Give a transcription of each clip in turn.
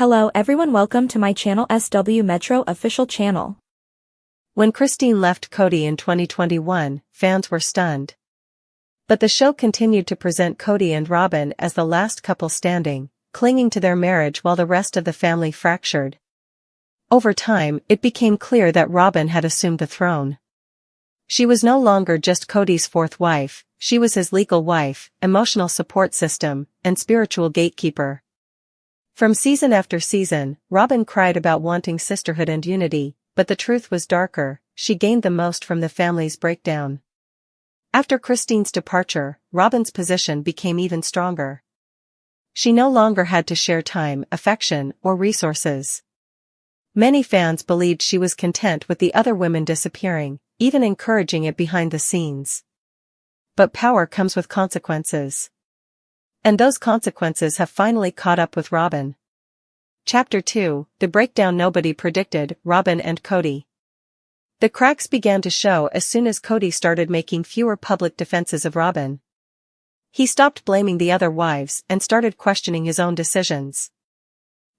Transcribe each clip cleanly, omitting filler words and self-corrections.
Hello everyone, welcome to my channel SW Metro official channel. When Christine left Kody in 2021, fans were stunned. But the show continued to present Kody and Robyn as the last couple standing, clinging to their marriage while the rest of the family fractured. Over time, it became clear that Robyn had assumed the throne. She was no longer just Kody's fourth wife, she was his legal wife, emotional support system, and spiritual gatekeeper. From season after season, Robyn cried about wanting sisterhood and unity, but the truth was darker, she gained the most from the family's breakdown. After Christine's departure, Robyn's position became even stronger. She no longer had to share time, affection, or resources. Many fans believed she was content with the other women disappearing, even encouraging it behind the scenes. But power comes with consequences. And those consequences have finally caught up with Robyn. Chapter 2, The Breakdown Nobody Predicted, Robyn and Kody. The cracks began to show as soon as Kody started making fewer public defenses of Robyn. He stopped blaming the other wives and started questioning his own decisions.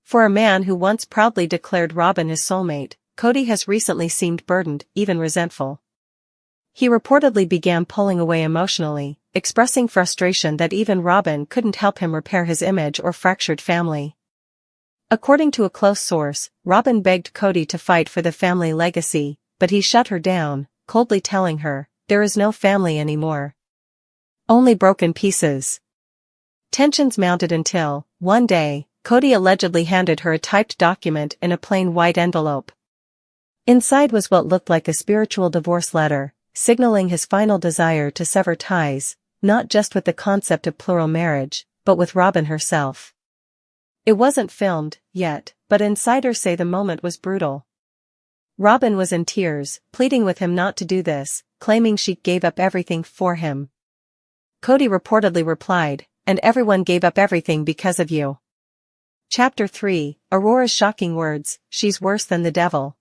For a man who once proudly declared Robyn his soulmate, Kody has recently seemed burdened, even resentful. He reportedly began pulling away emotionally, expressing frustration that even Robyn couldn't help him repair his image or fractured family. According to a close source, Robyn begged Kody to fight for the family legacy, but he shut her down, coldly telling her, "There is no family anymore. Only broken pieces." Tensions mounted until, one day, Kody allegedly handed her a typed document in a plain white envelope. Inside was what looked like a spiritual divorce letter, signaling his final desire to sever ties, not just with the concept of plural marriage, but with Robyn herself. It wasn't filmed, yet, but insiders say the moment was brutal. Robyn was in tears, pleading with him not to do this, claiming she gave up everything for him. Kody reportedly replied, "And everyone gave up everything because of you." Chapter 3, Aurora's shocking words, "She's worse than the devil."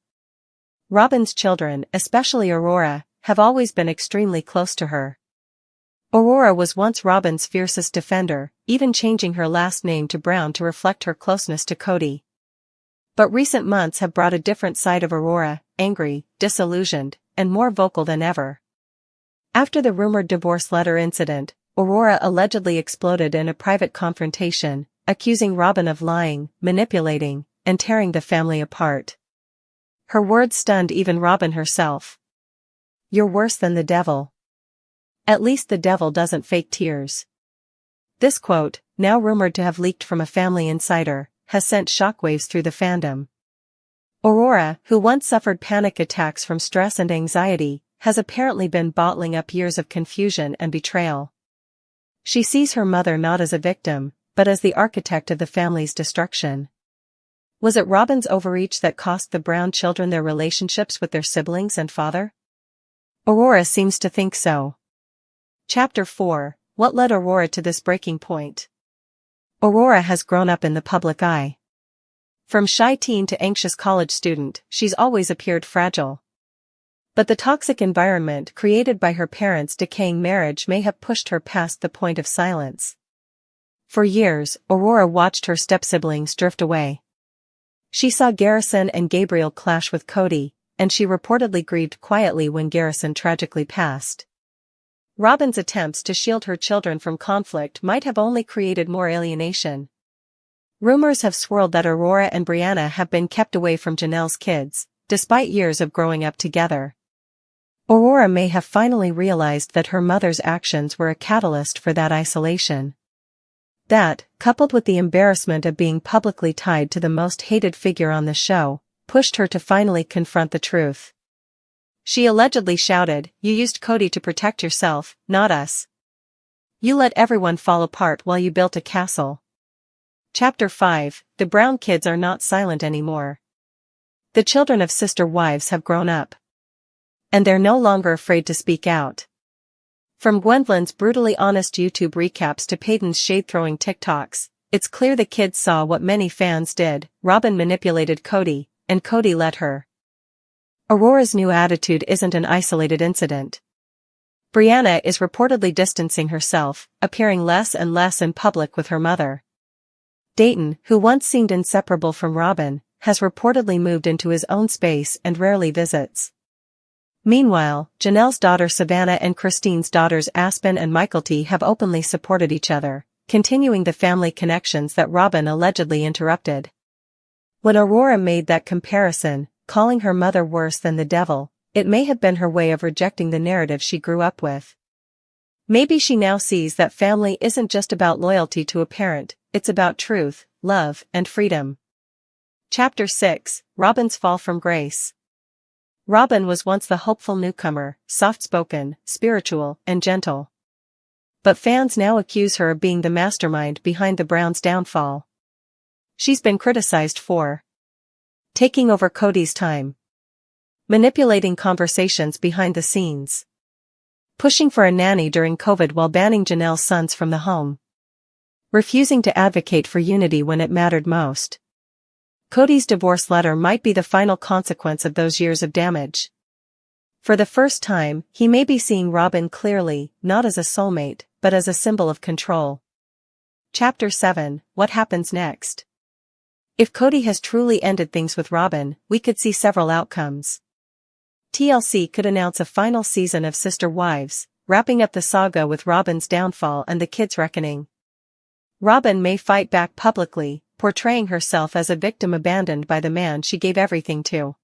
Robyn's children, especially Aurora, have always been extremely close to her. Aurora was once Robyn's fiercest defender, even changing her last name to Brown to reflect her closeness to Kody. But recent months have brought a different side of Aurora, angry, disillusioned, and more vocal than ever. After the rumored divorce letter incident, Aurora allegedly exploded in a private confrontation, accusing Robyn of lying, manipulating, and tearing the family apart. Her words stunned even Robyn herself. "You're worse than the devil. At least the devil doesn't fake tears." This quote, now rumored to have leaked from a family insider, has sent shockwaves through the fandom. Aurora, who once suffered panic attacks from stress and anxiety, has apparently been bottling up years of confusion and betrayal. She sees her mother not as a victim, but as the architect of the family's destruction. Was it Robyn's overreach that cost the Brown children their relationships with their siblings and father? Aurora seems to think so. Chapter 4, What led Aurora to this breaking point? Aurora has grown up in the public eye. From shy teen to anxious college student, she's always appeared fragile. But the toxic environment created by her parents' decaying marriage may have pushed her past the point of silence. For years, Aurora watched her step-siblings drift away. She saw Garrison and Gabriel clash with Kody, and she reportedly grieved quietly when Garrison tragically passed. Robyn's attempts to shield her children from conflict might have only created more alienation. Rumors have swirled that Aurora and Brianna have been kept away from Janelle's kids, despite years of growing up together. Aurora may have finally realized that her mother's actions were a catalyst for that isolation. That, coupled with the embarrassment of being publicly tied to the most hated figure on the show, pushed her to finally confront the truth. She allegedly shouted, "You used Kody to protect yourself, not us. You let everyone fall apart while you built a castle." Chapter 5, The Brown kids are not silent anymore. The children of sister wives have grown up. And they're no longer afraid to speak out. From Gwendolyn's brutally honest YouTube recaps to Peyton's shade-throwing TikToks, it's clear the kids saw what many fans did. Robyn manipulated Kody, and Kody let her. Aurora's new attitude isn't an isolated incident. Brianna is reportedly distancing herself, appearing less and less in public with her mother. Dayton, who once seemed inseparable from Robyn, has reportedly moved into his own space and rarely visits. Meanwhile, Janelle's daughter Savannah and Christine's daughters Aspen and Mykelti have openly supported each other, continuing the family connections that Robyn allegedly interrupted. When Aurora made that comparison, calling her mother worse than the devil, it may have been her way of rejecting the narrative she grew up with. Maybe she now sees that family isn't just about loyalty to a parent, it's about truth, love, and freedom. Chapter 6, Robyn's Fall from Grace. Robyn was once the hopeful newcomer, soft-spoken, spiritual, and gentle. But fans now accuse her of being the mastermind behind the Browns' downfall. She's been criticized for taking over Kody's time, manipulating conversations behind the scenes, pushing for a nanny during COVID while banning Janelle's sons from the home, refusing to advocate for unity when it mattered most. Kody's divorce letter might be the final consequence of those years of damage. For the first time, he may be seeing Robyn clearly, not as a soulmate, but as a symbol of control. Chapter 7, What Happens Next? If Kody has truly ended things with Robyn, we could see several outcomes. TLC could announce a final season of Sister Wives, wrapping up the saga with Robyn's downfall and the kids' reckoning. Robyn may fight back publicly, portraying herself as a victim abandoned by the man she gave everything to.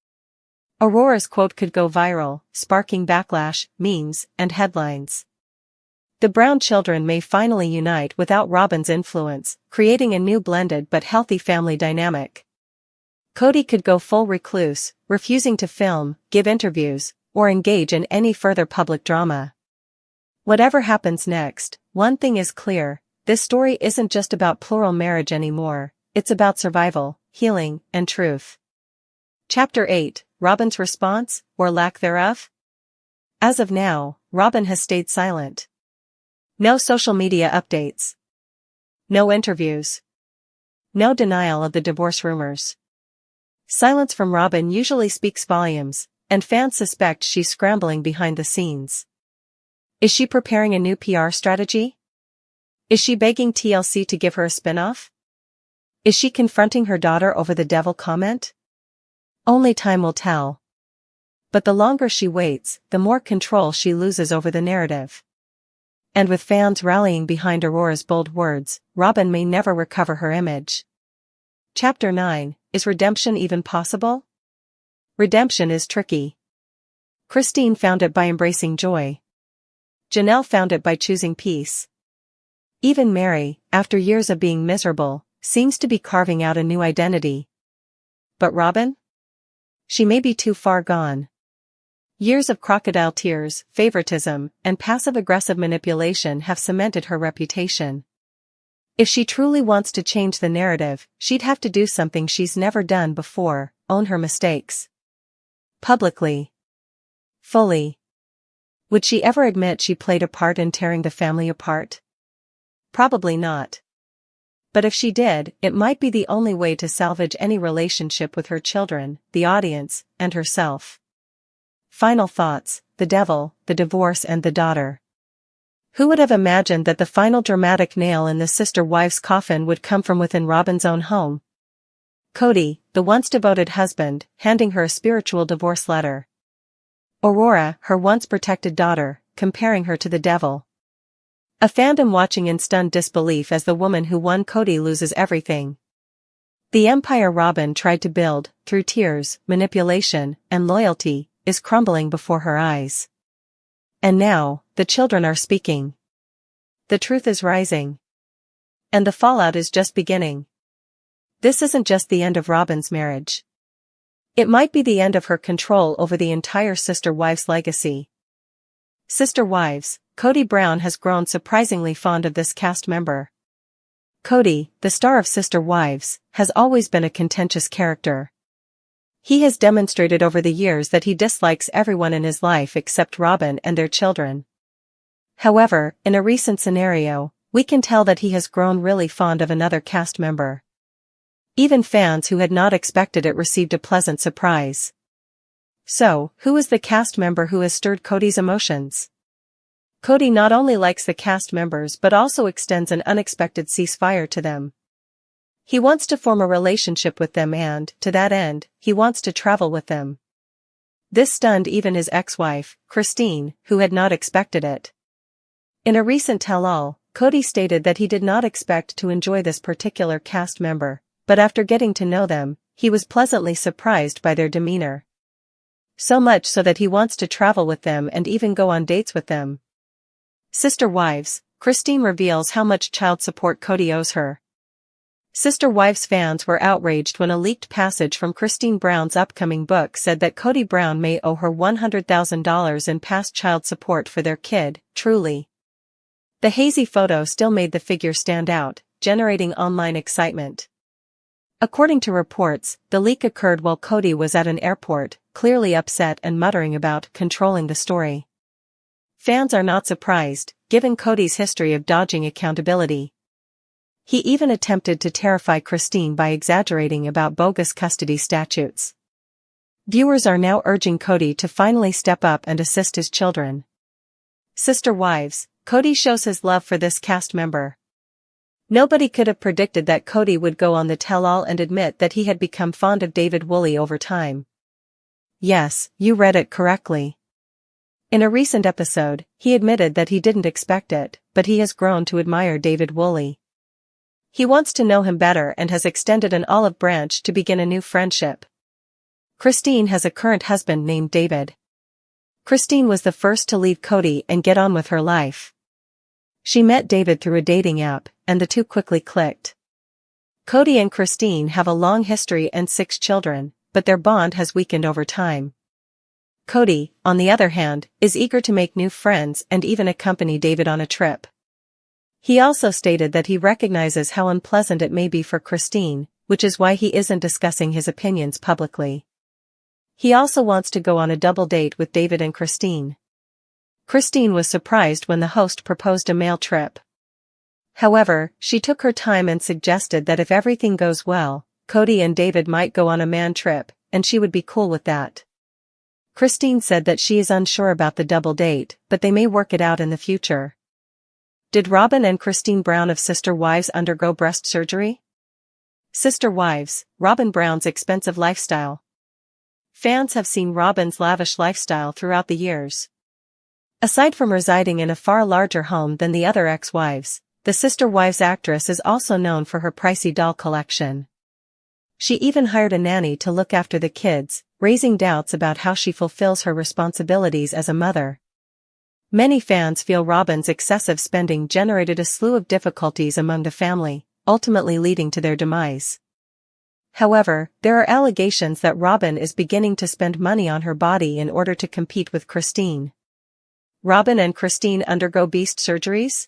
Aurora's quote could go viral, sparking backlash, memes, and headlines. The Brown children may finally unite without Robyn's influence, creating a new blended but healthy family dynamic. Kody could go full recluse, refusing to film, give interviews, or engage in any further public drama. Whatever happens next, one thing is clear, this story isn't just about plural marriage anymore, it's about survival, healing, and truth. Chapter 8, Robyn's response, or lack thereof? As of now, Robyn has stayed silent. No social media updates. No interviews. No denial of the divorce rumors. Silence from Robyn usually speaks volumes, and fans suspect she's scrambling behind the scenes. Is she preparing a new PR strategy? Is she begging TLC to give her a spin-off? Is she confronting her daughter over the devil comment? Only time will tell. But the longer she waits, the more control she loses over the narrative. And with fans rallying behind Aurora's bold words, Robyn may never recover her image. Chapter 9, Is redemption even possible? Redemption is tricky. Christine found it by embracing joy. Janelle found it by choosing peace. Even Mary, after years of being miserable, seems to be carving out a new identity. But Robyn? She may be too far gone. Years of crocodile tears, favoritism, and passive-aggressive manipulation have cemented her reputation. If she truly wants to change the narrative, she'd have to do something she's never done before, own her mistakes. Publicly. Fully. Would she ever admit she played a part in tearing the family apart? Probably not. But if she did, it might be the only way to salvage any relationship with her children, the audience, and herself. Final thoughts, the devil, the divorce and the daughter. Who would have imagined that the final dramatic nail in the sister wife's coffin would come from within Robyn's own home? Kody, the once devoted husband, handing her a spiritual divorce letter. Aurora, her once protected daughter, comparing her to the devil. A fandom watching in stunned disbelief as the woman who won Kody loses everything. The empire Robyn tried to build, through tears, manipulation, and loyalty, is crumbling before her eyes. And now, the children are speaking. The truth is rising. And the fallout is just beginning. This isn't just the end of Robyn's marriage. It might be the end of her control over the entire Sister Wives legacy. Sister Wives, Kody Brown has grown surprisingly fond of this cast member. Kody, the star of Sister Wives, has always been a contentious character. He has demonstrated over the years that he dislikes everyone in his life except Robyn and their children. However, in a recent scenario, we can tell that he has grown really fond of another cast member. Even fans who had not expected it received a pleasant surprise. So, who is the cast member who has stirred Kody's emotions? Kody not only likes the cast members but also extends an unexpected ceasefire to them. He wants to form a relationship with them and, to that end, he wants to travel with them. This stunned even his ex-wife, Christine, who had not expected it. In a recent tell-all, Kody stated that he did not expect to enjoy this particular cast member, but after getting to know them, he was pleasantly surprised by their demeanor. So much so that he wants to travel with them and even go on dates with them. Sister Wives, Christine reveals how much child support Kody owes her. Sister Wives fans were outraged when a leaked passage from Christine Brown's upcoming book said that Kody Brown may owe her $100,000 in past child support for their kid, Truly. The hazy photo still made the figure stand out, generating online excitement. According to reports, the leak occurred while Kody was at an airport, clearly upset and muttering about controlling the story. Fans are not surprised, given Kody's history of dodging accountability. He even attempted to terrify Christine by exaggerating about bogus custody statutes. Viewers are now urging Kody to finally step up and assist his children. Sister Wives, Kody shows his love for this cast member. Nobody could have predicted that Kody would go on the tell-all and admit that he had become fond of David Woolley over time. Yes, you read it correctly. In a recent episode, he admitted that he didn't expect it, but he has grown to admire David Woolley. He wants to know him better and has extended an olive branch to begin a new friendship. Christine has a current husband named David. Christine was the first to leave Kody and get on with her life. She met David through a dating app, and the two quickly clicked. Kody and Christine have a long history and 6 children, but their bond has weakened over time. Kody, on the other hand, is eager to make new friends and even accompany David on a trip. He also stated that he recognizes how unpleasant it may be for Christine, which is why he isn't discussing his opinions publicly. He also wants to go on a double date with David and Christine. Christine was surprised when the host proposed a male trip. However, she took her time and suggested that if everything goes well, Kody and David might go on a man trip, and she would be cool with that. Christine said that she is unsure about the double date, but they may work it out in the future. Did Robyn and Christine Brown of Sister Wives undergo breast surgery? Sister Wives, Robyn Brown's expensive lifestyle. Fans have seen Robyn's lavish lifestyle throughout the years. Aside from residing in a far larger home than the other ex-wives, the Sister Wives actress is also known for her pricey doll collection. She even hired a nanny to look after the kids, raising doubts about how she fulfills her responsibilities as a mother. Many fans feel Robyn's excessive spending generated a slew of difficulties among the family, ultimately leading to their demise. However, there are allegations that Robyn is beginning to spend money on her body in order to compete with Christine. Robyn and Christine undergo beast surgeries?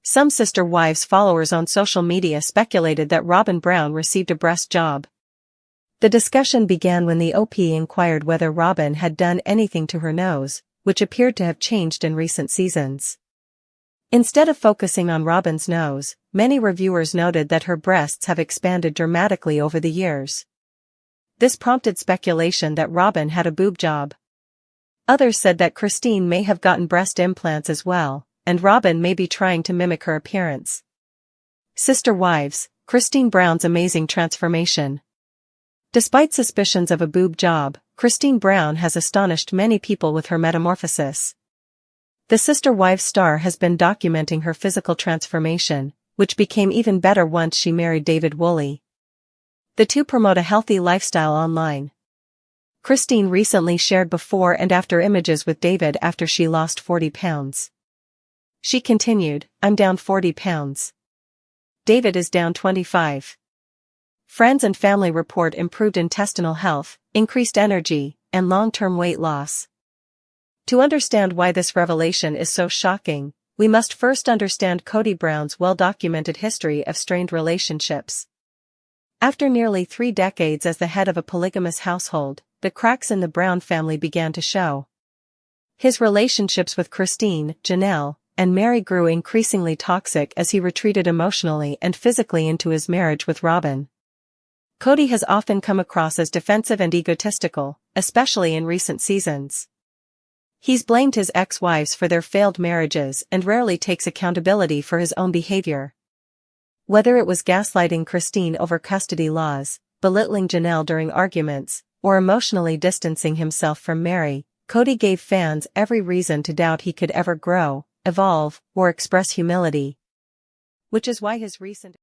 Some Sister Wives followers on social media speculated that Robyn Brown received a breast job. The discussion began when the OP inquired whether Robyn had done anything to her nose, which appeared to have changed in recent seasons. Instead of focusing on Robyn's nose, many reviewers noted that her breasts have expanded dramatically over the years. This prompted speculation that Robyn had a boob job. Others said that Christine may have gotten breast implants as well, and Robyn may be trying to mimic her appearance. Sister Wives, Christine Brown's amazing transformation. Despite suspicions of a boob job, Christine Brown has astonished many people with her metamorphosis. The Sister Wives star has been documenting her physical transformation, which became even better once she married David Woolley. The two promote a healthy lifestyle online. Christine recently shared before and after images with David after she lost 40 pounds. She continued, "I'm down 40 pounds. David is down 25. Friends and family report improved intestinal health, increased energy, and long-term weight loss." To understand why this revelation is so shocking, we must first understand Kody Brown's well-documented history of strained relationships. After nearly 3 decades as the head of a polygamous household, the cracks in the Brown family began to show. His relationships with Christine, Janelle, and Mary grew increasingly toxic as he retreated emotionally and physically into his marriage with Robyn. Kody has often come across as defensive and egotistical, especially in recent seasons. He's blamed his ex-wives for their failed marriages and rarely takes accountability for his own behavior. Whether it was gaslighting Christine over custody laws, belittling Janelle during arguments, or emotionally distancing himself from Mary, Kody gave fans every reason to doubt he could ever grow, evolve, or express humility. Which is why his recent